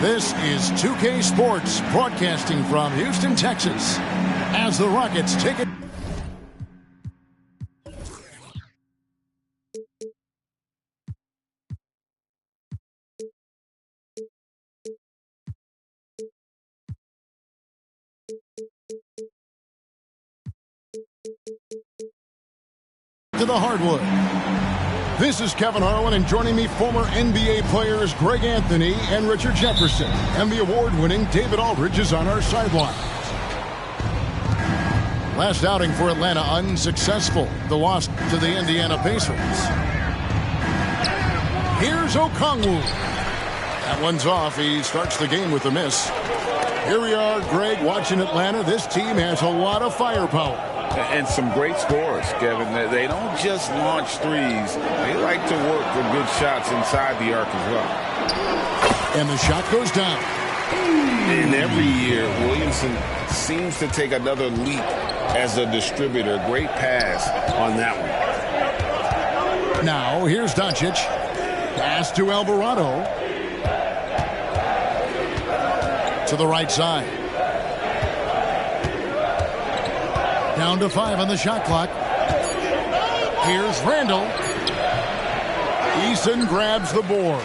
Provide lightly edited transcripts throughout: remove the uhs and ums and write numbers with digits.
This is 2K Sports, broadcasting from Houston, Texas, as the Rockets take it to the hardwood. This is Kevin Harlan, and joining me, former NBA players Greg Anthony and Richard Jefferson. And the award-winning David Aldridge is on our sideline. Last outing for Atlanta unsuccessful. The loss to the Indiana Pacers. Here's Okongwu. That one's off. He starts the game with a miss. Here we are, Greg, watching Atlanta. This team has a lot of firepower. And some great scores, Kevin. They don't just launch threes. They like to work for good shots inside the arc as well. And the shot goes down. And every year, Williamson seems to take another leap as a distributor. Great pass on that one. Now, here's Doncic. Pass to Alvarado. To the right side. Down to 5 on the shot clock. Here's Randall. Eason grabs the board.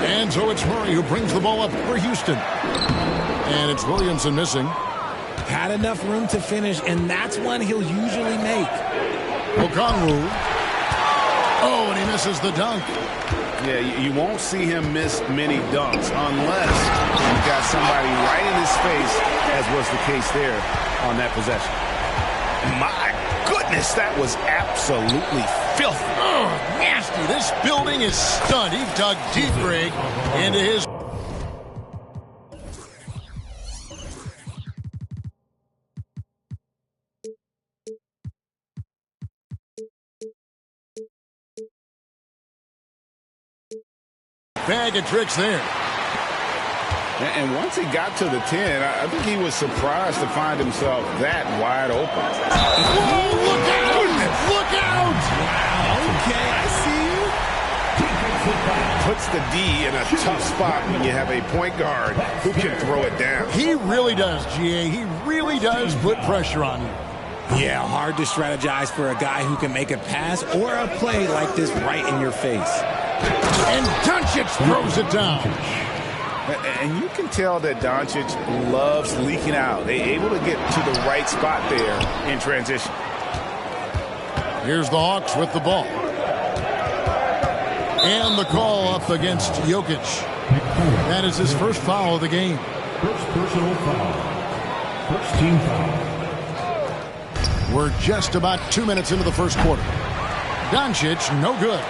And so it's Murray who brings the ball up for Houston. And it's Williamson missing. Had enough room to finish, and that's one he'll usually make. Okongwu. Oh, and he misses the dunk. Yeah, you won't see him miss many dunks unless you've got somebody right in his face, as was the case there on that possession. My goodness, that was absolutely filthy. Oh, nasty. This building is stunned. He dug deep, Greg, into his... bag of tricks there. And once he got to the 10, I think he was surprised to find himself that wide open. Whoa, look out! Look out! Wow, okay, I see you. Puts the D in a tough spot when you have a point guard who can throw it down. He really does, GA. He really does put pressure on you. Yeah, hard to strategize for a guy who can make a pass or a play like this right in your face. And Doncic throws it down. And you can tell that Doncic loves leaking out. They're able to get to the right spot there in transition. Here's the Hawks with the ball. And the call up against Jokic. That is his first foul of the game. First personal foul. First team foul. We're just about 2 minutes into the first quarter. Doncic, no good.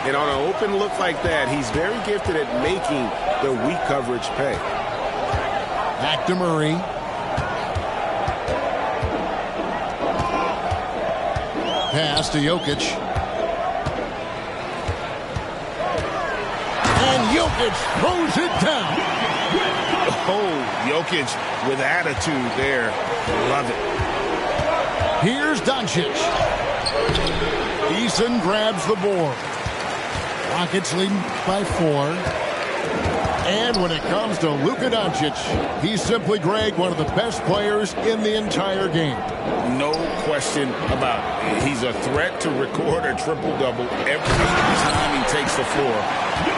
And on an open look like that, he's very gifted at making the weak coverage pay. Back to Murray. Pass to Jokic. And Jokic throws it down. Oh, Jokic with attitude there. Love it. Here's Doncic. Eason grabs the board. Rockets leading by 4. And when it comes to Luka Doncic, he's simply, Greg, one of the best players in the entire game. No question about it. He's a threat to record a triple-double every time he takes the floor.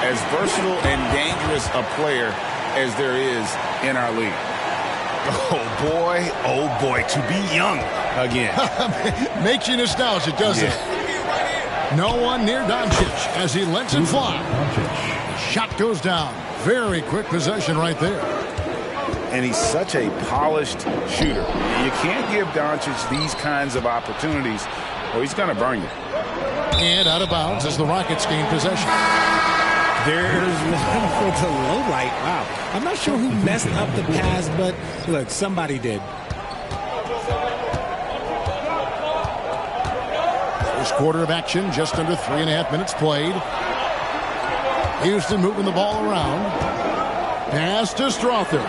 As versatile and dangerous a player as there is in our league. Oh boy, to be young again. Makes you nostalgic, doesn't it? No one near Doncic as he lets it fly. Shot goes down. Very quick possession right there. And he's such a polished shooter. You can't give Doncic these kinds of opportunities or he's going to burn you. And out of bounds as the Rockets gain possession. There's one for the low light. Wow. I'm not sure who messed up the pass, but look, somebody did. First quarter of action, just under 3.5 minutes played. Houston moving the ball around. Pass to Strother.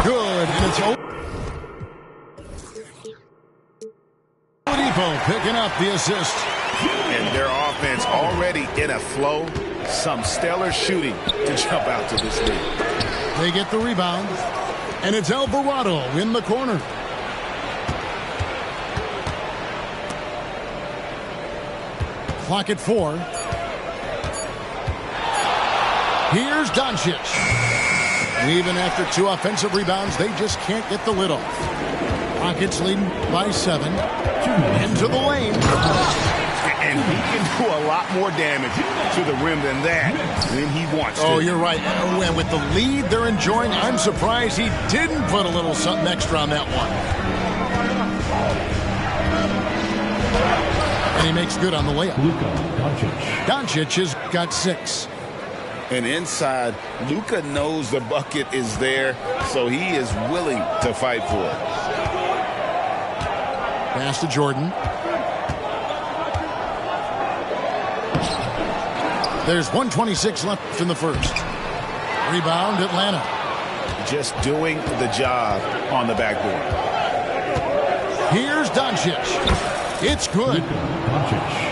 Good, and it's over. Oladipo picking up the assist. And their offense already in a flow. Some stellar shooting to jump out to this lead. They get the rebound. And it's Alvarado in the corner. Clock at 4. Here's Doncic. Even after 2 offensive rebounds, they just can't get the lid off. Rockets leading by 7. Into the lane. And he can do a lot more damage to the rim than that when he wants to. Oh, you're right. And with the lead they're enjoying, I'm surprised he didn't put a little something extra on that one. And he makes good on the layup. Doncic has got 6. And inside, Luka knows the bucket is there, so he is willing to fight for it. Pass to Jordan. There's 1:26 left in the first. Rebound, Atlanta. Just doing the job on the backboard. Here's Doncic. It's good.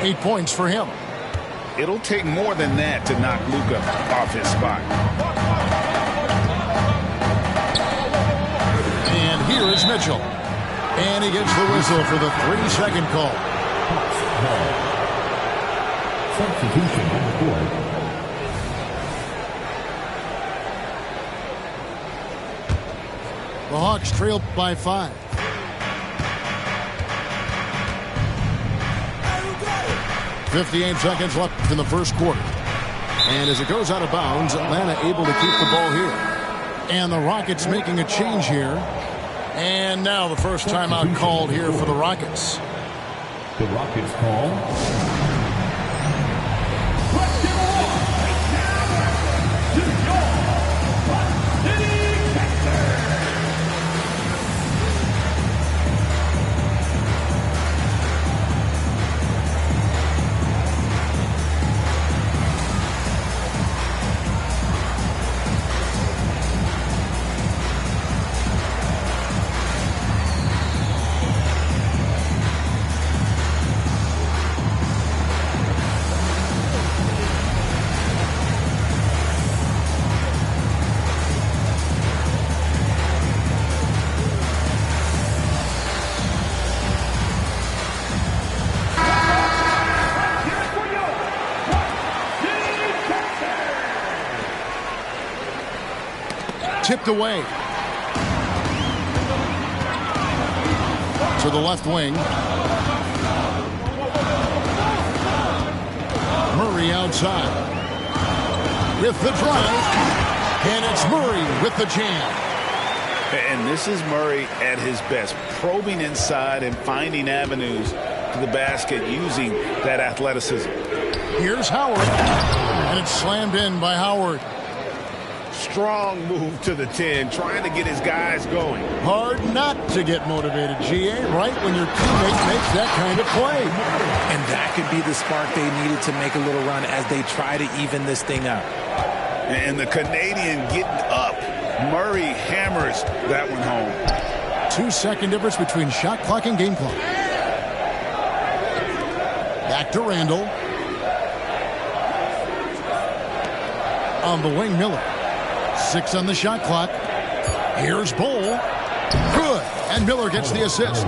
8 points for him. It'll take more than that to knock Luka off his spot. And here is Mitchell. And he gets the whistle for the 3-second call. Substitution on the board. The Hawks trail by 5. .58 seconds left in the first quarter. And as it goes out of bounds, Atlanta able to keep the ball here. And the Rockets making a change here. And now the first timeout called here for the Rockets. The Rockets call. Tipped away. To the left wing. Murray outside. With the drive. And it's Murray with the jam. And this is Murray at his best, probing inside and finding avenues to the basket using that athleticism. Here's Howard. And it's slammed in by Howard. Strong move to the 10, trying to get his guys going. Hard not to get motivated, GA, right when your teammate makes that kind of play. And that could be the spark they needed to make a little run as they try to even this thing up. And the Canadian getting up. Murray hammers that one home. 2-second difference between shot clock and game clock. Back to Randall. On the wing, Miller. 6 on the shot clock. Here's Bull. Good. And Miller gets the assist.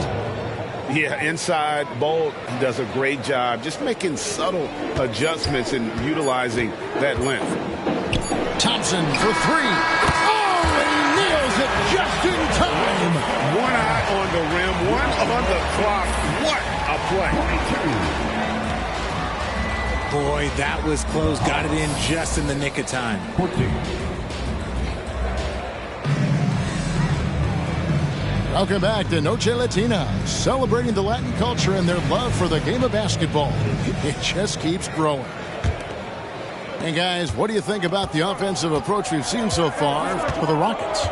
Yeah, inside, Bull does a great job just making subtle adjustments and utilizing that length. Thompson for 3. Oh, and he nails it just in time. One eye on the rim, one on the clock. What a play. Boy, that was close. Got it in just in the nick of time. Welcome back to Noche Latina, celebrating the Latin culture and their love for the game of basketball. It just keeps growing. And guys, what do you think about the offensive approach we've seen so far for the Rockets?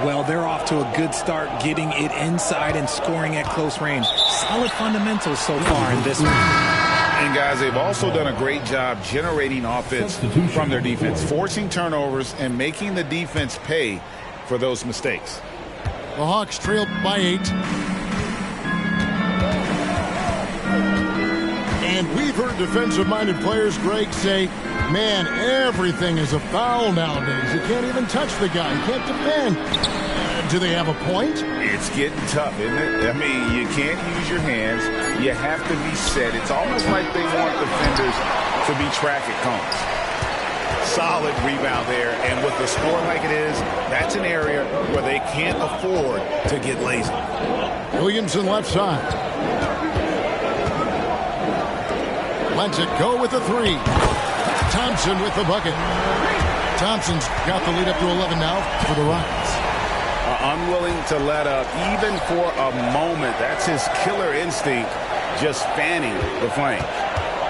Well, they're off to a good start getting it inside and scoring at close range. Solid fundamentals so far in this one. And guys, they've also done a great job generating offense from their defense, forcing turnovers and making the defense pay for those mistakes. The Hawks trailed by 8. And we've heard defensive-minded players, Greg, say, man, everything is a foul nowadays. You can't even touch the guy. You can't defend. Do they have a point? It's getting tough, isn't it? I mean, you can't use your hands. You have to be set. It's almost like they want defenders to be traffic cones. Solid rebound there, and with the score like it is, that's an area where they can't afford to get lazy. Williamson left side. Lets it go with the 3. Thompson with the bucket. Thompson's got the lead up to 11 now for the Rockets. Unwilling to let up even for a moment. That's his killer instinct, just fanning the flame.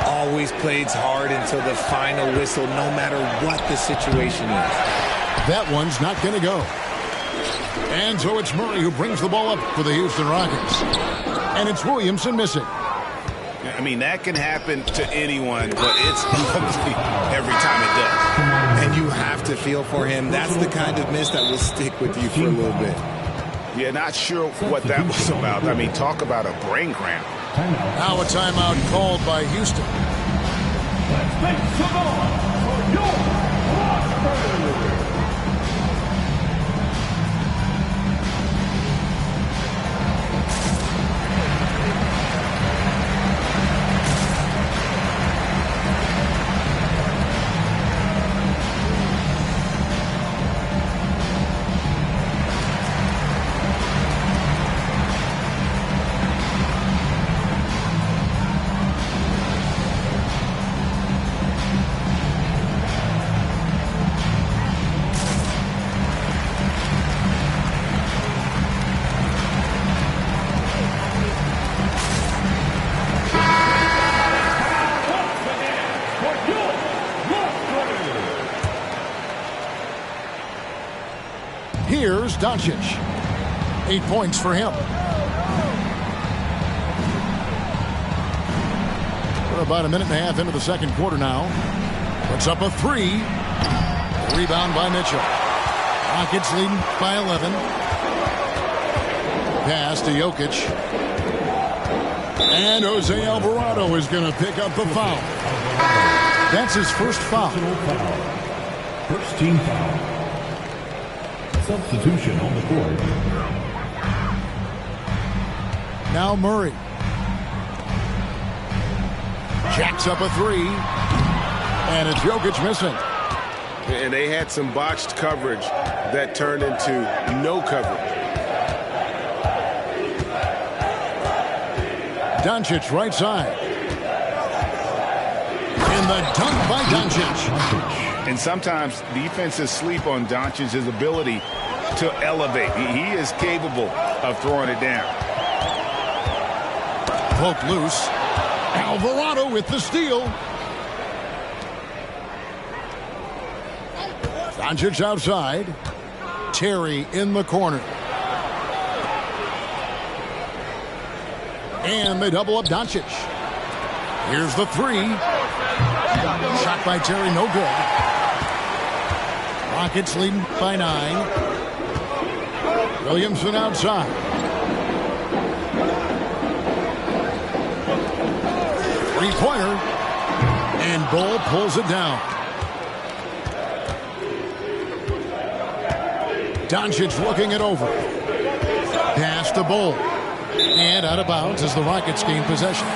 Always plays hard until the final whistle, no matter what the situation is. That one's not going to go. And so it's Murray who brings the ball up for the Houston Rockets. And it's Williamson missing. I mean, that can happen to anyone, but it's ugly every time it does. And you have to feel for him. That's the kind of miss that will stick with you for a little bit. Yeah, not sure what that was about. I mean, talk about a brain cramp. Now a timeout called by Houston. Let's make some noise for your Rockets. Here's Doncic. 8 points for him. We're about a minute and a half into the second quarter now. Puts up a 3. Rebound by Mitchell. Rockets leading by 11. Pass to Jokic. And Jose Alvarado is going to pick up the foul. That's his first foul. First team foul. Substitution on the court. Now Murray. Jacks up a 3. And it's Jokic missing. And they had some botched coverage that turned into no coverage. Doncic right side. And the dunk by Doncic. And sometimes defenses sleep on Doncic's ability to elevate. He is capable of throwing it down. Poke loose. Alvarado with the steal. Doncic outside. Terry in the corner. And they double up Doncic. Here's the 3. Shot by Terry, no good. Rockets leading by 9. Williamson outside. Three-pointer. And Bull pulls it down. Doncic looking it over. Pass to Bull. And out of bounds as the Rockets gain possession.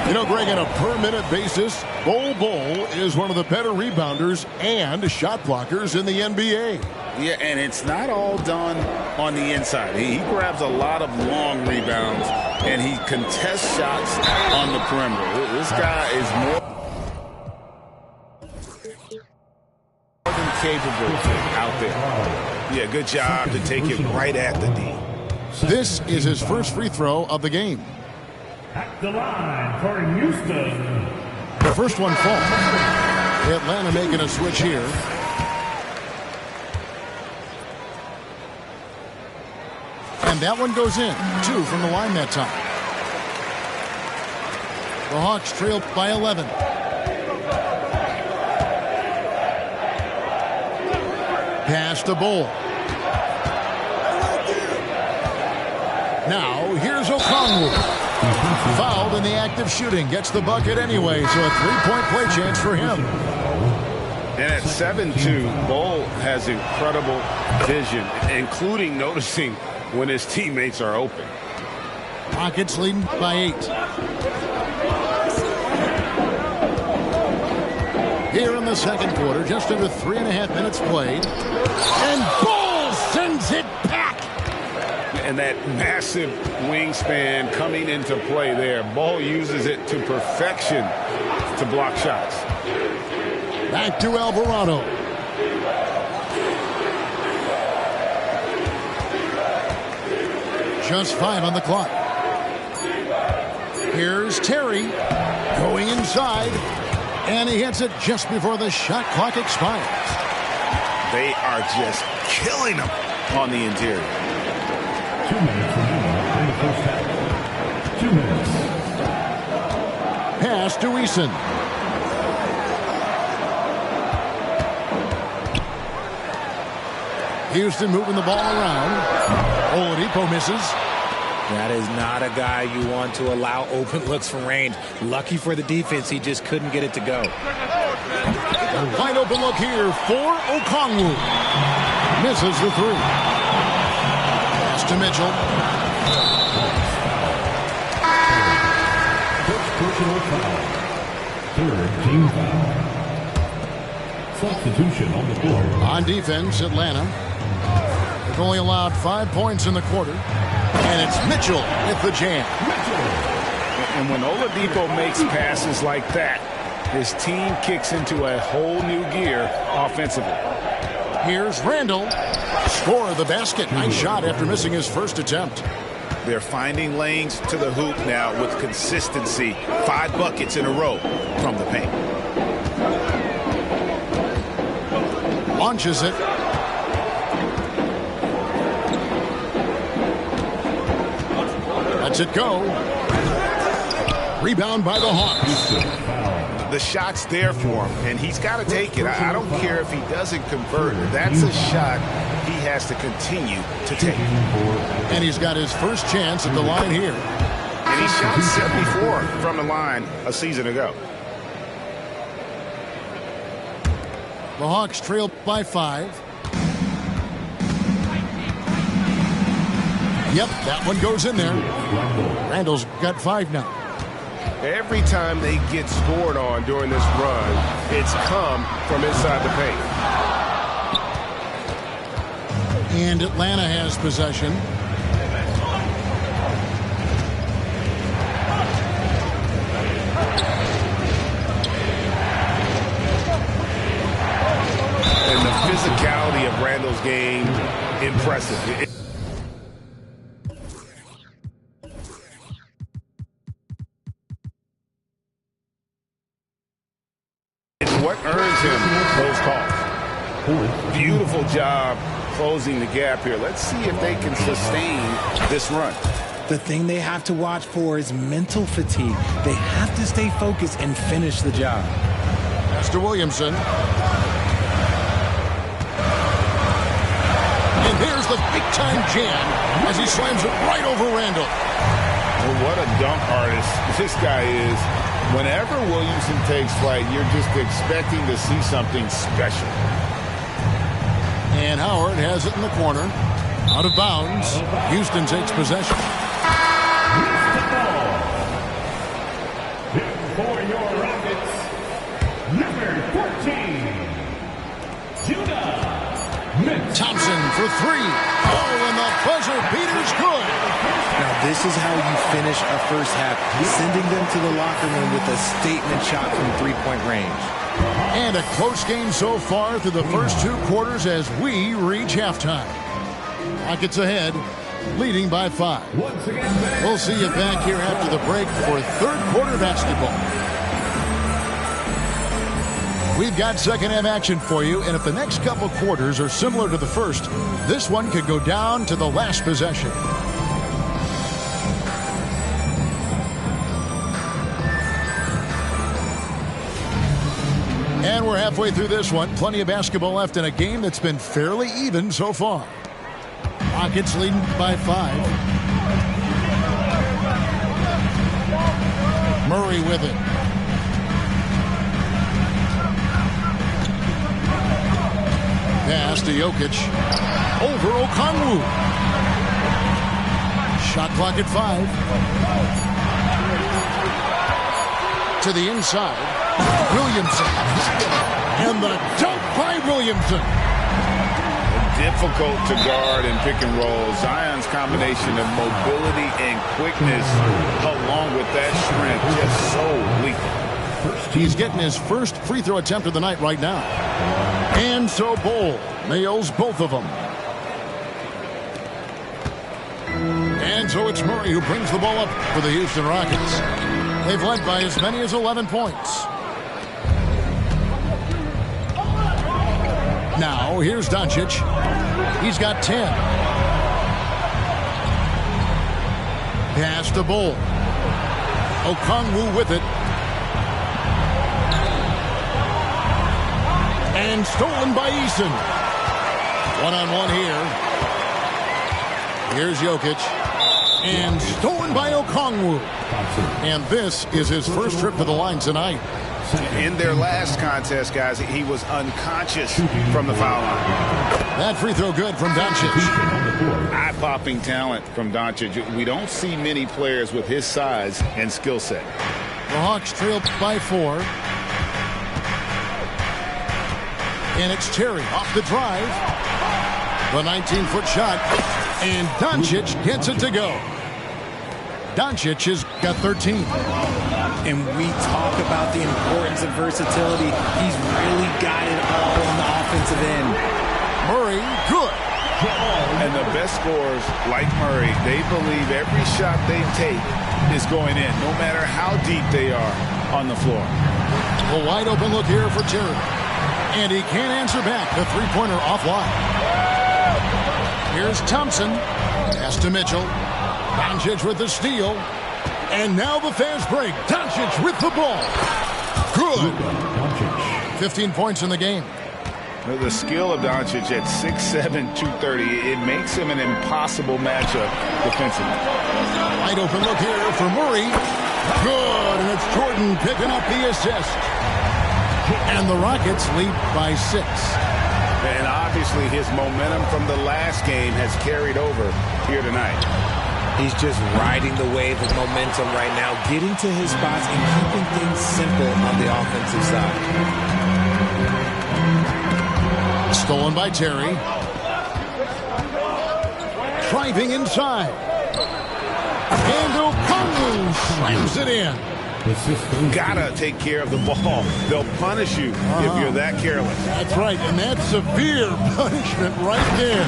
You know, Greg, on a per-minute basis, Bull is one of the better rebounders and shot blockers in the NBA. Yeah, and it's not all done on the inside. He grabs a lot of long rebounds, and he contests shots on the perimeter. This guy is more than capable out there. Yeah, good job to take it right at the D. This is his first free throw of the game. At the line for Houston. The first one falls. Atlanta making a switch here. And that one goes in. 2 from the line that time. The Hawks trail by 11. Pass to Bull. Now, here's Okongwu. Fouled in the act of shooting. Gets the bucket anyway, so a three-point play chance for him. And at 7'2", Bull has incredible vision, including noticing when his teammates are open. Rockets leading by 8. Here in the second quarter, just under 3.5 minutes played. And Bull sends it back. And that massive wingspan coming into play there. Bull uses it to perfection to block shots. Back to Alvarado. Just 5 on the clock. Here's Terry going inside. And he hits it just before the shot clock expires. They are just killing him on the interior. 2 minutes remaining in the first half. 2 minutes. Pass to Eason. Houston moving the ball around. Oladipo misses. That is not a guy you want to allow open looks from range. Lucky for the defense, he just couldn't get it to go. Wide open look here for Okongwu. Misses the 3. Pass to Mitchell. First personal foul. Third team foul. Substitution on the floor. On defense, Atlanta. They've only allowed 5 points in the quarter. And it's Mitchell with the jam. And when Oladipo makes passes like that, his team kicks into a whole new gear offensively. Here's Randall. Score the basket. Nice shot after missing his first attempt. They're finding lanes to the hoop now with consistency. 5 buckets in a row from the paint. Launches it. Lets it go. Rebound by the Hawks. The shot's there for him, and he's got to take it. I don't care if he doesn't convert. That's a shot he has to continue to take. And he's got his first chance at the line here. And he shot 74 from the line a season ago. The Hawks trail by 5. Yep, that one goes in there. Randall's got 5 now. Every time they get scored on during this run, it's come from inside the paint. And Atlanta has possession. And the physicality of Randall's game, impressive. What earns him those calls. Beautiful job closing the gap here. Let's see if they can sustain this run. The thing they have to watch for is mental fatigue. They have to stay focused and finish the job. Pass to Williamson. And there's the big-time jam as he slams it right over Randall. Well, what a dunk artist this guy is. Whenever Williamson takes flight, you're just expecting to see something special. And Howard has it in the corner. Out of bounds. Houston takes possession. For your Rockets, number 14, Judah Thompson for three. Oh, and the buzzer beater's good. Now, this is how you finish a first half, sending them to the locker room with a statement shot from three-point range. And a close game so far through the first 2 quarters as we reach halftime. Rockets ahead, leading by 5. We'll see you back here after the break for third quarter basketball. We've got second half action for you, and if the next couple quarters are similar to the first, this one could go down to the last possession. And we're halfway through this one. Plenty of basketball left in a game that's been fairly even so far. Rockets leading by 5. Murray with it. Pass to Jokic. Over Okongwu. Shot clock at 5. To the inside. Williamson. And the dunk by Williamson. Difficult to guard and pick and roll. Zion's combination of mobility and quickness along with that strength just so lethal. He's getting his first free throw attempt of the night right now. And so Bol nails both of them. And so it's Murray who brings the ball up for the Houston Rockets. They've led by as many as 11 points. Now, here's Doncic. He's got 10. Pass to Bol. Okongwu with it. And stolen by Eason. One-on-one here. Here's Jokic. And stolen by Okongwu. And this is his first trip to the line tonight. In their last contest, guys, he was unconscious from the foul line. That free throw good from Doncic. Eye-popping talent from Doncic. We don't see many players with his size and skill set. The Hawks trail by 4. And it's Terry off the drive. The 19-foot shot. And Doncic gets it to go. Doncic has got 13. And we talk about the importance of versatility. He's really got it all on the offensive end. Murray, good. And the best scorers, like Murray, they believe every shot they take is going in, no matter how deep they are on the floor. A wide open look here for Terry. And he can't answer back. The three-pointer offline. Here's Thompson. Pass to Mitchell. Doncic with the steal. And now the fast break. Doncic with the ball. Good. 15 points in the game. The skill of Doncic at 6'7", 230, it makes him an impossible matchup defensively. Wide open look here for Murray. Good. And it's Jordan picking up the assist. And the Rockets lead by 6. And obviously his momentum from the last game has carried over here tonight. He's just riding the wave of momentum right now, getting to his spots and keeping things simple on the offensive side. Stolen by Terry. Driving inside. And Okongwu slams it in. Gotta take care of the ball. They'll punish you if you're that careless. That's right, and that's severe punishment right there.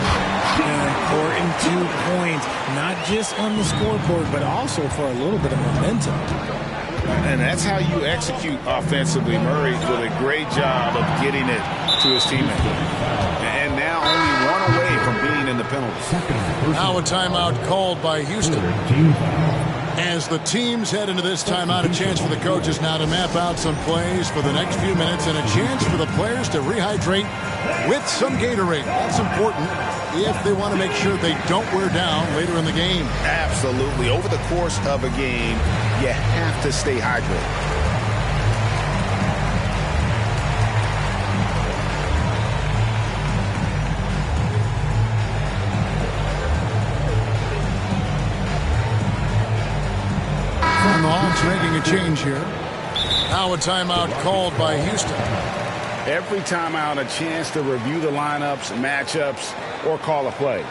An important 2 points, not just on the scoreboard, but also for a little bit of momentum. And that's how you execute offensively. Murray did a great job of getting it to his teammate. And now only one away from being in the penalty. Now a timeout called by Houston. As the teams head into this timeout, a chance for the coaches now to map out some plays for the next few minutes and a chance for the players to rehydrate with some Gatorade. That's important if they want to make sure they don't wear down later in the game. Absolutely. Over the course of a game, you have to stay hydrated. Hawks making a change here. Now a timeout called by Houston. Every timeout, a chance to review the lineups, matchups, or call a play.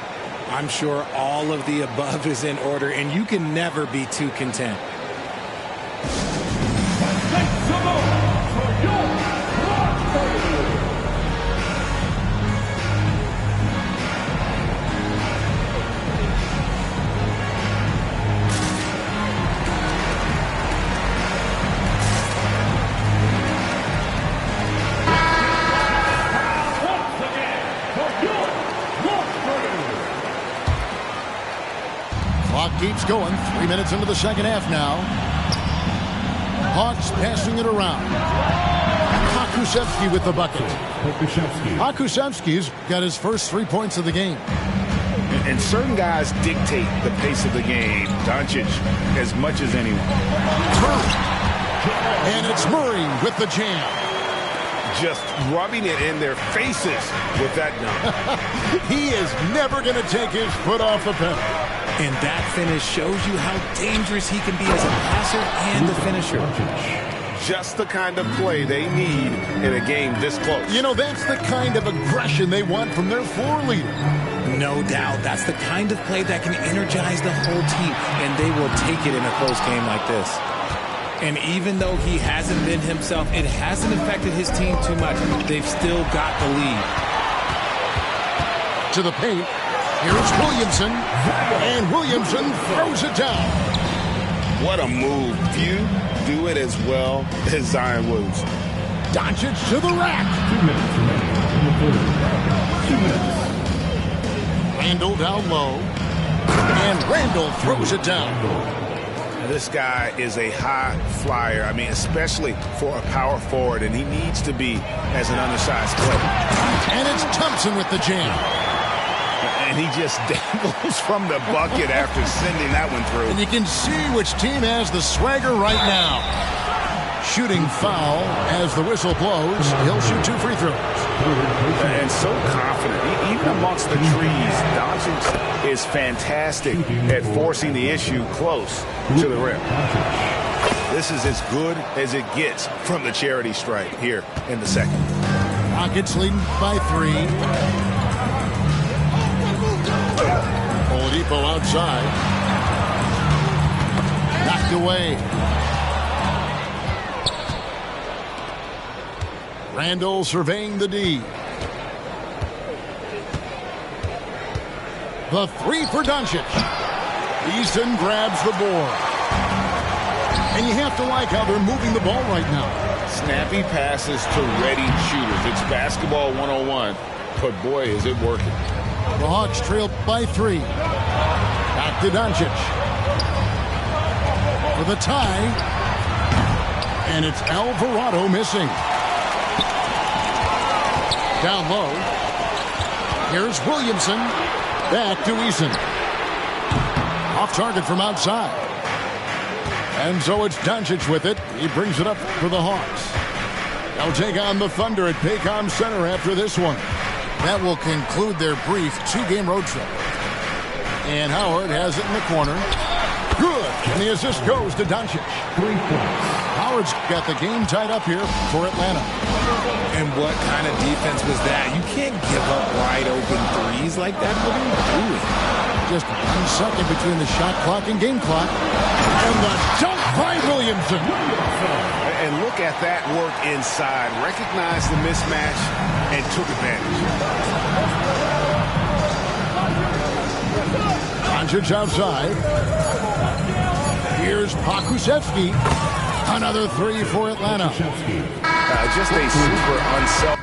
I'm sure all of the above is in order, and you can never be too content. Clock keeps going. 3 minutes into the second half now. Hawks passing it around. Pokusevski with the bucket. Pokusevski's got his first 3 points of the game. And certain guys dictate the pace of the game. Doncic as much as anyone. Murray. And it's Murray with the jam. Just rubbing it in their faces with that dunk. He is never going to take his foot off the pedal. And that finish shows you how dangerous he can be as a passer and a finisher. Just the kind of play they need in a game this close. You know, that's the kind of aggression they want from their floor leader. No doubt. That's the kind of play that can energize the whole team, and they will take it in a close game like this. And even though he hasn't been himself, it hasn't affected his team too much. They've still got the lead. To the paint. Here's Williamson. And Williamson throws it down. What a move. Few do it as well as Zion Williamson. Doncic to the rack. 2 minutes remaining in the third. 2 minutes. Randall down low. And Randall throws it down. This guy is a high flyer. I mean, especially for a power forward, and he needs to be as an undersized player. And it's Thompson with the jam. And he just dangles from the bucket after sending that one through. And you can see which team has the swagger right now. Shooting foul as the whistle blows. He'll shoot 2 free throws. And so confident. Even amongst the trees, Doncic is fantastic at forcing the issue close to the rim. This is as good as it gets from the charity stripe here in the second. Rockets leading by 3. Oladipo outside. Knocked away. Randall surveying the D. The 3 for Doncic. Easton grabs the board. And you have to like how they're moving the ball right now. Snappy passes to ready shooters. It's basketball 101, but boy, is it working. The Hawks trail by 3. Back to Doncic. For the tie. And it's Alvarado missing. Down low. Here's Williamson. Back to Eason. Off target from outside. And so it's Doncic with it. He brings it up for the Hawks. They'll take on the Thunder at Paycom Center after this one. That will conclude their brief 2-game road trip. And Howard has it in the corner. Good. And the assist goes to Doncic. 3 points. Howard's got the game tied up here for Atlanta. And what kind of defense was that? You can't give up wide open threes like that. What are you doing? Just 1 second between the shot clock and game clock. And the dunk by Williamson. And look at that work inside. Recognized the mismatch and took advantage. Doncic outside. Here's Pokusevski. Another 3 for Atlanta. Just a super unselfish.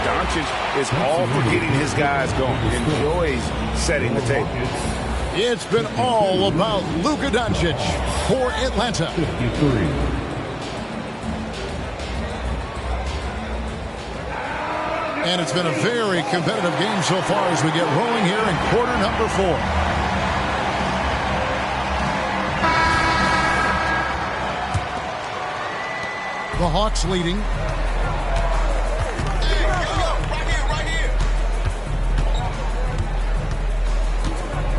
Doncic is all for getting his guys going. Enjoys setting the table. It's been all about Luka Doncic for Atlanta. 53. And it's been a very competitive game so far as we get rolling here in quarter number 4. The Hawks leading.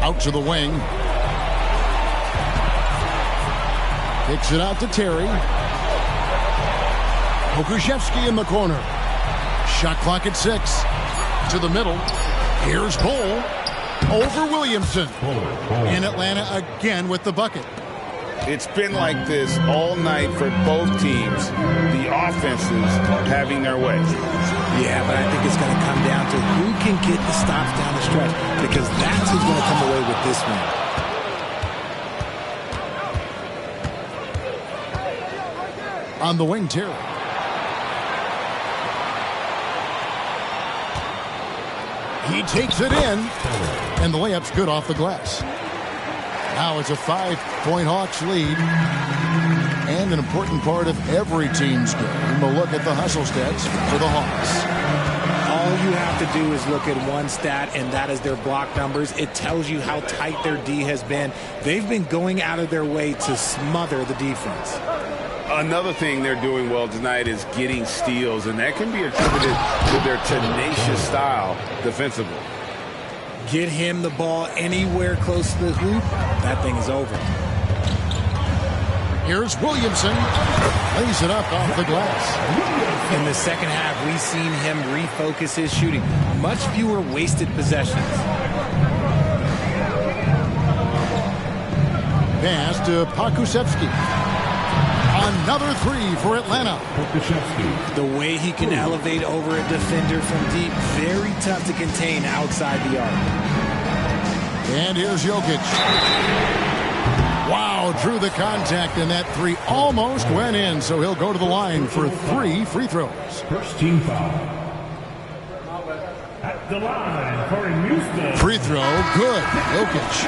Out to the wing. Kicks it out to Terry. Pokusevski in the corner. Shot clock at 6. To the middle. Here's Cole. Over Williamson. In Atlanta again with the bucket. It's been like this all night for both teams. The offenses having their way. Yeah, but I think it's going to come down to who can get the stops down the stretch, because that's who's going to come away with this one. On the wing, Terry. He takes it in, and the layup's good off the glass. Now it's a 5-point Hawks lead, and an important part of every team's game. We'll look at the hustle stats for the Hawks. All you have to do is look at one stat, and that is their block numbers. It tells you how tight their D has been. They've been going out of their way to smother the defense. Another thing they're doing well tonight is getting steals, and that can be attributed to their tenacious style defensively. Get him the ball anywhere close to the hoop, that thing is over. Here's Williamson. Lays it up off the glass. In the second half, we've seen him refocus his shooting. Much fewer wasted possessions. Pass to Pokusevski. Another 3 for Atlanta. The way he can elevate over a defender from deep, very tough to contain outside the arc. And here's Jokic. Wow, drew the contact, and that 3 almost went in, so he'll go to the line for 3 free throws. First team foul. At the line for Houston. Free throw, good. Jokic.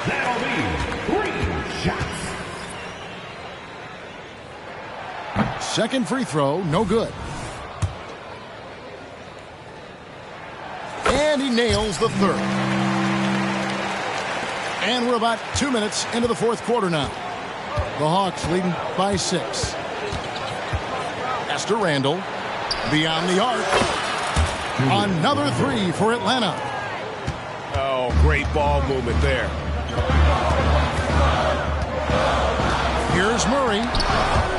That'll be 3 shots. Second free throw, no good. And he nails the third. And we're about 2 minutes into the fourth quarter now. The Hawks leading by 6. Esther Randall beyond the arc. Another 3 for Atlanta. Oh, great ball movement there. Here's Murray.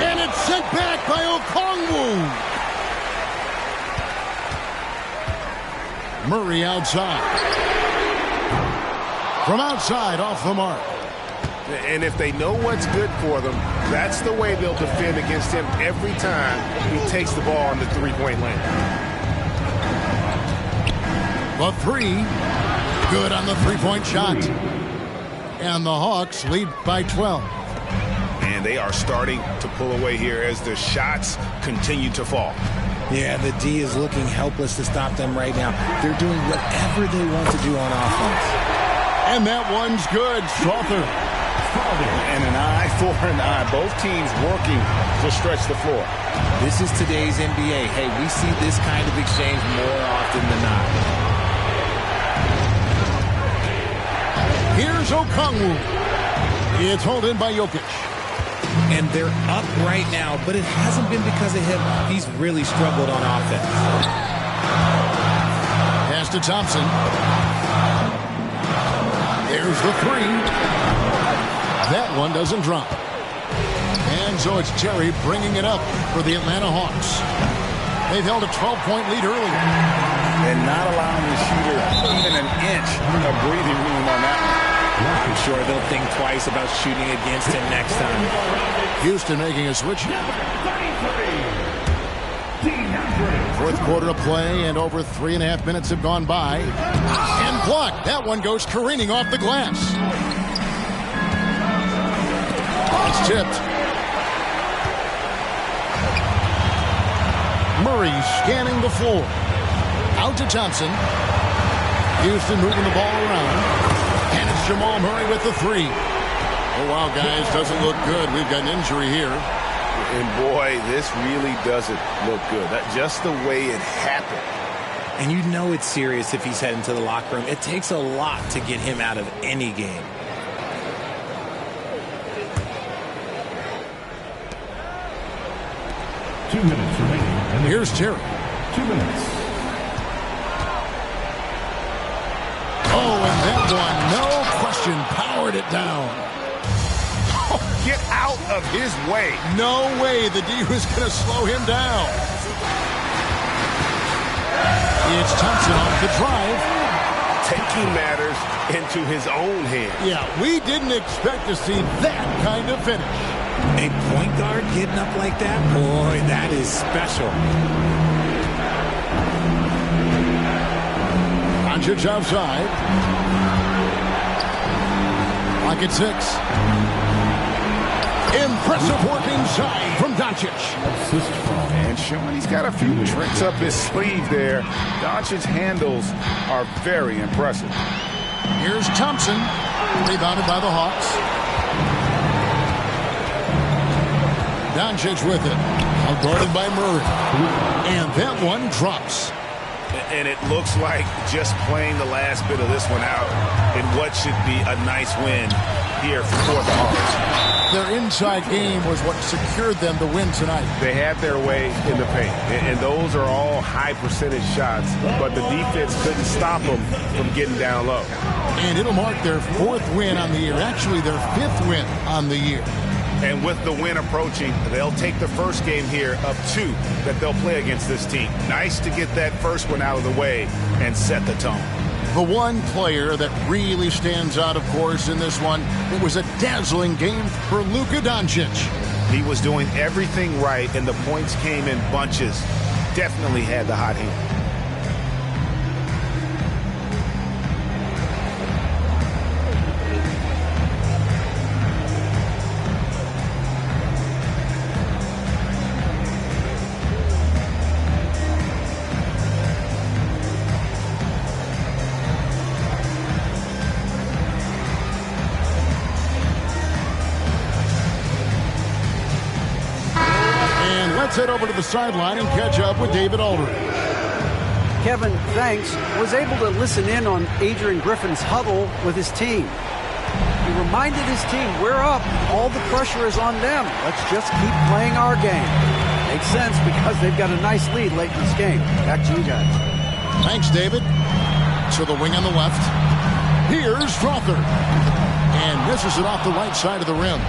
And it's sent back by Okongwu. Murray outside. From outside, off the mark. And if they know what's good for them, that's the way they'll defend against him every time he takes the ball in the three-point lane. The 3. Good on the three-point shot. And the Hawks lead by 12. And they are starting to pull away here as the shots continue to fall. Yeah, the D is looking helpless to stop them right now. They're doing whatever they want to do on offense. And that one's good. Strother. And an eye for an eye. Both teams working to stretch the floor. This is today's NBA. Hey, we see this kind of exchange more often than not. Here's Okongwu. It's hauled in by Jokic. And they're up right now, but it hasn't been because of him. He's really struggled on offense. Pass to Thompson. There's the 3. That one doesn't drop. And so it's Terry bringing it up for the Atlanta Hawks. They've held a 12-point lead earlier. And not allowing the shooter even an inch of breathing room on that one. I'm sure they'll think twice about shooting against him next time. Houston making a switch. Fourth quarter of play, and over 3.5 minutes have gone by. And blocked. That one goes careening off the glass. It's tipped. Murray scanning the floor. Out to Thompson. Houston moving the ball around. And it's Jamal Murray with the 3. Oh, wow, guys, doesn't look good. We've got an injury here. And, boy, this really doesn't look good. That's just the way it happened. And you know it's serious if he's heading to the locker room. It takes a lot to get him out of any game. 2 minutes remaining. And Here's Terry. 2 minutes. Oh, and that one, no question, powered it down. Get out of his way. No way the D was going to slow him down. It's Thompson off the drive. Taking matters into his own hands. Yeah, we didn't expect to see that kind of finish. A point guard getting up like that? Boy, that is special. Doncic outside. Clock at 6. Impressive work inside from Doncic. Assist from. And showing he's got a few tricks up his sleeve there. Doncic's handles are very impressive. Here's Thompson. Rebounded by the Hawks. Doncic with it. Outguarded by Murray. And that one drops. And it looks like just playing the last bit of this one out in what should be a nice win here for the Hawks. Their inside game was what secured them to win tonight. They had their way in the paint, and those are all high percentage shots, but the defense couldn't stop them from getting down low. And it'll mark their 4th win on the year, actually their 5th win on the year. And with the win approaching, they'll take the first game here of 2 that they'll play against this team. Nice to get that first one out of the way and set the tone. The one player that really stands out, of course, in this one, it was a dazzling game for Luka Doncic. He was doing everything right, and the points came in bunches. Definitely had the hot hand. Let's head over to the sideline and catch up with David Aldridge. Kevin, thanks, was able to listen in on Adrian Griffin's huddle with his team. He reminded his team, we're up. All the pressure is on them. Let's just keep playing our game. Makes sense because they've got a nice lead late in this game. Back to you guys. Thanks, David. To the wing on the left. Here's Strother. And misses it off the right side of the rim.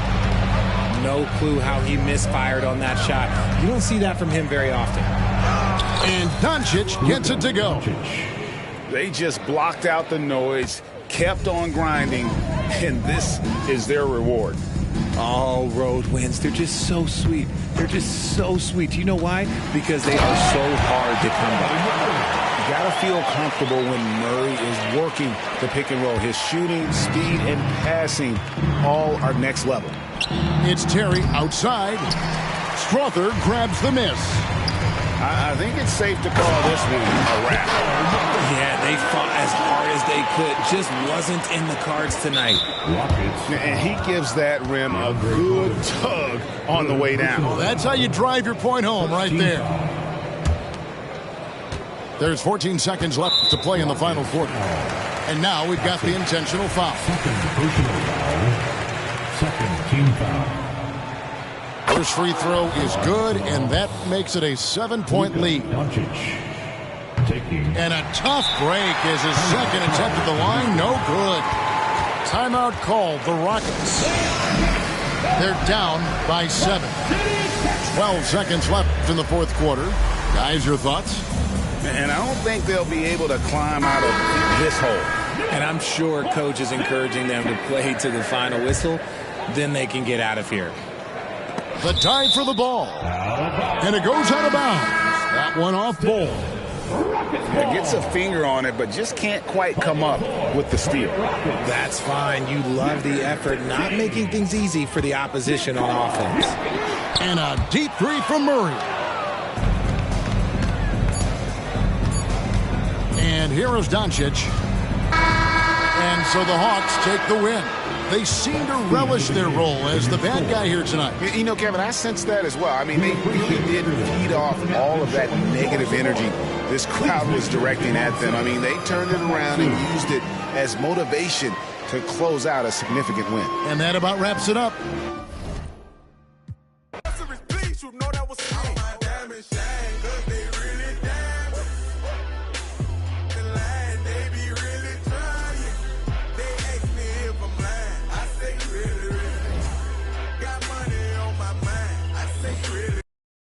No clue how he misfired on that shot. You don't see that from him very often. And Doncic gets it to go. They just blocked out the noise, kept on grinding, and this is their reward. All road wins. They're just so sweet. They're just so sweet. You know why? Because they are so hard to come by. You got to feel comfortable when Murray is working the pick and roll. His shooting, speed, and passing all are next level. It's Terry outside. Strother grabs the miss. I think it's safe to call this one a wrap. Yeah, they fought as hard as they could. Just wasn't in the cards tonight. And he gives that rim a good tug on the way down. Well, that's how you drive your point home right there. There's 14 seconds left to play in the final quarter. And now we've got the intentional foul. Second team foul. First free throw is good, and that makes it a 7-point lead. And a tough break is his second attempt at the line. No good. Timeout called, the Rockets. They're down by 7. 12 seconds left in the fourth quarter. Guys, your thoughts? And I don't think they'll be able to climb out of this hole. And I'm sure coach is encouraging them to play to the final whistle. Then they can get out of here. The dive for the ball. And it goes out of bounds. That one off ball. It gets a finger on it, but just can't quite come up with the steal. That's fine. You love the effort, not making things easy for the opposition on offense. And a deep three from Murray. And here is Doncic. And so the Hawks take the win. They seem to relish their role as the bad guy here tonight. You know, Kevin, I sense that as well. I mean, they really did feed off all of that negative energy this crowd was directing at them. I mean, they turned it around and used it as motivation to close out a significant win. And that about wraps it up.